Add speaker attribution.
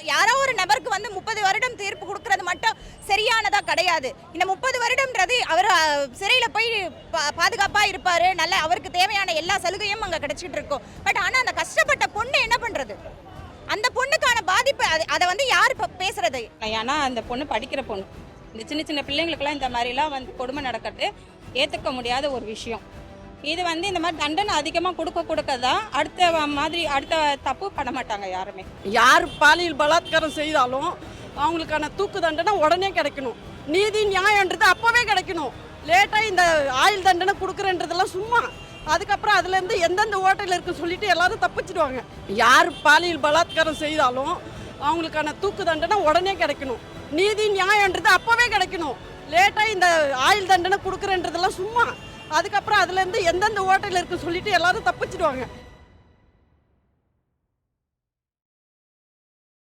Speaker 1: யாரோ ஒரு நபருக்கு வந்து 30 வருடம் தீர்ப்பு கொடுக்கறது மட்டும் சரியானதா கிடையாது. இந்த 30 வருடம்ன்றது அவர் சிறையில் போய் பாதுகாப்பாக இருப்பார், நல்ல அவருக்கு தேவையான எல்லா சலுகையும் அங்கே கிடைச்சிட்டு இருக்கும். பட் ஆனால் அந்த கஷ்டப்பட்ட பொண்ணு என்ன பண்ணுறது? அந்த பொண்ணுக்கான பாதிப்பு அதை வந்து யார் பேசுறது?
Speaker 2: ஏன்னா அந்த பொண்ணு படிக்கிற பொண்ணு, இந்த சின்ன சின்ன பிள்ளைங்களுக்கெல்லாம் இந்த மாதிரிலாம் வந்து கொடுமை நடக்கிறது ஏற்றுக்க முடியாத ஒரு விஷயம். இது வந்து இந்த மாதிரி தண்டனை அதிகமாக கொடுக்க தான் அடுத்த தப்பு பண்ண மாட்டாங்க யாருமே.
Speaker 3: யார் பாலியல் பலாத்காரம் செய்தாலும் அவங்களுக்கான தூக்கு தண்டனை உடனே கிடைக்கணும். நீதி நியாயன்றது அப்போவே கிடைக்கணும். லேட்டாக இந்த ஆயுள் தண்டனை கொடுக்குறன்றதெல்லாம் சும்மா. அதுக்கப்புறம் அதுலேருந்து எந்தெந்த ஓட்டையில் இருக்குன்னு சொல்லிட்டு எல்லாரும் தப்பிச்சிடுவாங்க. யார் பாலியல் பலாத்காரம் செய்தாலும் அவங்களுக்கான தூக்கு தண்டனை உடனே கிடைக்கணும். நீதி நியாயன்றது அப்போவே கிடைக்கணும். லேட்டாக இந்த ஆயுள் தண்டனை கொடுக்குறன்றதெல்லாம் சும்மா. அதுக்கப்புறம் அதுலேருந்து எந்தெந்த ஓட்டையில் இருக்குன்னு சொல்லிட்டு எல்லாரும் தப்பிச்சிடுவாங்க.